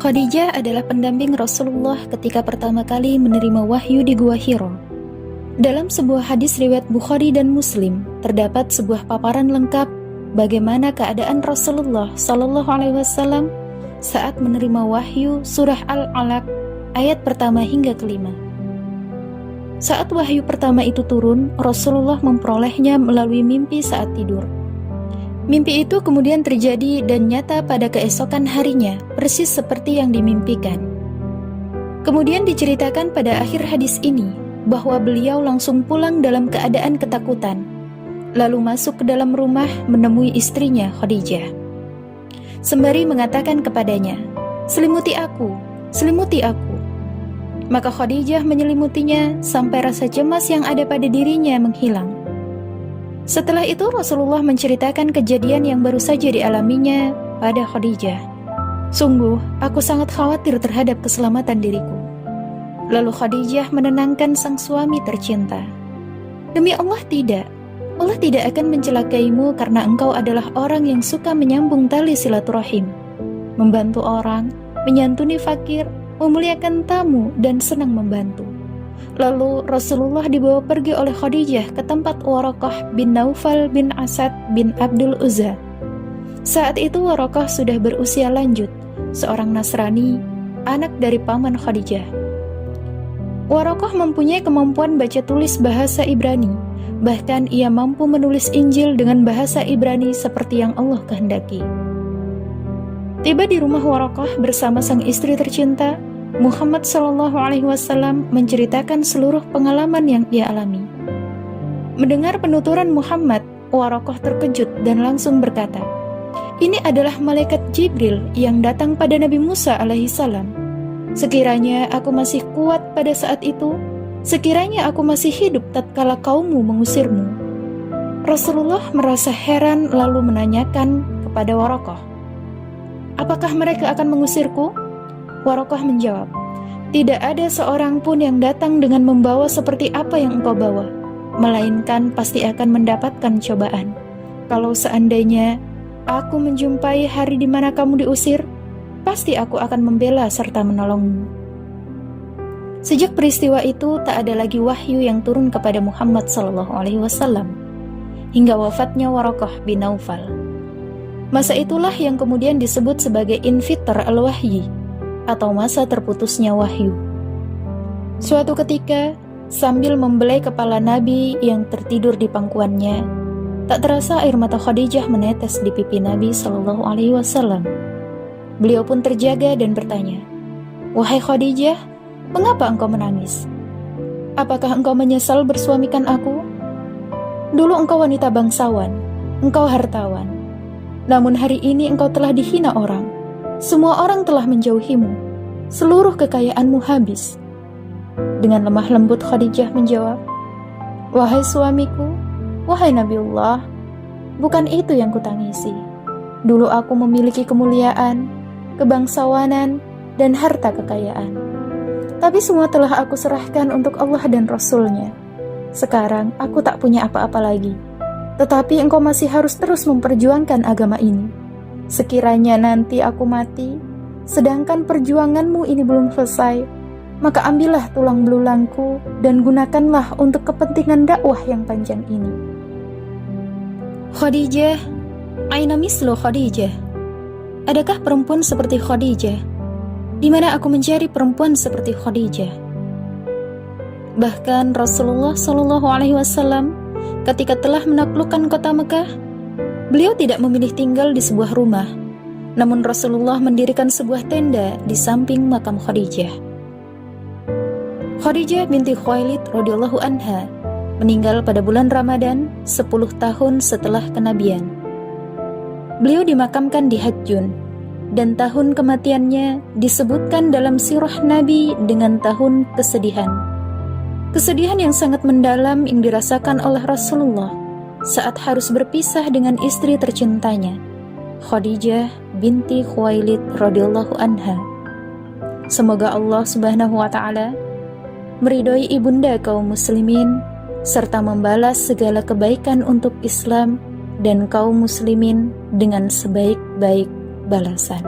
Khadijah adalah pendamping Rasulullah ketika pertama kali menerima wahyu di Gua Hira. Dalam sebuah hadis riwayat Bukhari dan Muslim, terdapat sebuah paparan lengkap bagaimana keadaan Rasulullah Shallallahu Alaihi Wasallam saat menerima wahyu surah Al-Alaq ayat pertama hingga kelima. Saat wahyu pertama itu turun, Rasulullah memperolehnya melalui mimpi saat tidur. Mimpi itu kemudian terjadi dan nyata pada keesokan harinya, persis seperti yang dimimpikan. Kemudian diceritakan pada akhir hadis ini, bahwa beliau langsung pulang dalam keadaan ketakutan, lalu masuk ke dalam rumah menemui istrinya Khadijah. Sembari mengatakan kepadanya, "Selimuti aku, selimuti aku." Maka Khadijah menyelimutinya sampai rasa cemas yang ada pada dirinya menghilang. Setelah itu Rasulullah menceritakan kejadian yang baru saja dialaminya pada Khadijah. "Sungguh, aku sangat khawatir terhadap keselamatan diriku." Lalu Khadijah menenangkan sang suami tercinta. "Demi Allah tidak. Allah tidak akan mencelakaimu karena engkau adalah orang yang suka menyambung tali silaturahim, membantu orang, menyantuni fakir, memuliakan tamu, dan senang membantu." Lalu Rasulullah dibawa pergi oleh Khadijah ke tempat Waraqah bin Naufal bin Asad bin Abdul Uzza. Saat itu Waraqah sudah berusia lanjut, seorang Nasrani, anak dari paman Khadijah. Waraqah mempunyai kemampuan baca tulis bahasa Ibrani, bahkan ia mampu menulis Injil dengan bahasa Ibrani seperti yang Allah kehendaki. Tiba di rumah Waraqah bersama sang istri tercinta, Muhammad Shallallahu Alaihi Wasallam menceritakan seluruh pengalaman yang ia alami. Mendengar penuturan Muhammad, Waraqah terkejut dan langsung berkata, "Ini adalah malaikat Jibril yang datang pada Nabi Musa alaihissalam. Sekiranya aku masih kuat pada saat itu, sekiranya aku masih hidup tatkala kaummu mengusirmu." Rasulullah merasa heran lalu menanyakan kepada Waraqah, "Apakah mereka akan mengusirku?" Waraqah menjawab, "Tidak ada seorang pun yang datang dengan membawa seperti apa yang engkau bawa, melainkan pasti akan mendapatkan cobaan. Kalau seandainya aku menjumpai hari di mana kamu diusir, pasti aku akan membela serta menolongmu." Sejak peristiwa itu tak ada lagi wahyu yang turun kepada Muhammad SAW hingga wafatnya Waraqah bin Naufal. Masa itulah yang kemudian disebut sebagai infitar al-wahyi, atau masa terputusnya wahyu. Suatu ketika, sambil membelai kepala Nabi yang tertidur di pangkuannya, tak terasa air mata Khadijah menetes di pipi Nabi Shallallahu Alaihi Wasallam. Beliau pun terjaga dan bertanya, "Wahai Khadijah, mengapa engkau menangis? Apakah engkau menyesal bersuamikan aku? Dulu engkau wanita bangsawan, engkau hartawan. Namun hari ini engkau telah dihina orang. Semua orang telah menjauhimu. Seluruh kekayaanmu habis." Dengan lemah lembut Khadijah menjawab, "Wahai suamiku, wahai Nabiullah, bukan itu yang kutangisi. Dulu aku memiliki kemuliaan, kebangsawanan, dan harta kekayaan. Tapi semua telah aku serahkan untuk Allah dan Rasul-Nya. Sekarang aku tak punya apa-apa lagi. Tetapi engkau masih harus terus memperjuangkan agama ini. Sekiranya nanti aku mati, sedangkan perjuanganmu ini belum selesai, maka ambillah tulang belulangku dan gunakanlah untuk kepentingan dakwah yang panjang ini." Khadijah, aina mislu Khadijah? Adakah perempuan seperti Khadijah? Di mana aku mencari perempuan seperti Khadijah? Bahkan Rasulullah Shallallahu Alaihi Wasallam ketika telah menaklukkan kota Mekah, beliau tidak memilih tinggal di sebuah rumah, namun Rasulullah mendirikan sebuah tenda di samping makam Khadijah. Khadijah binti Khuwailid radhiyallahu anha meninggal pada bulan Ramadan 10 tahun setelah kenabian. Beliau dimakamkan di Hajjun, dan tahun kematiannya disebutkan dalam sirah Nabi dengan tahun kesedihan. Kesedihan yang sangat mendalam yang dirasakan oleh Rasulullah saat harus berpisah dengan istri tercintanya, Khadijah binti Khuwailid radhiyallahu anha. Semoga Allah Subhanahu wa taala meridhoi ibunda kaum muslimin serta membalas segala kebaikan untuk Islam dan kaum muslimin dengan sebaik-baik balasan.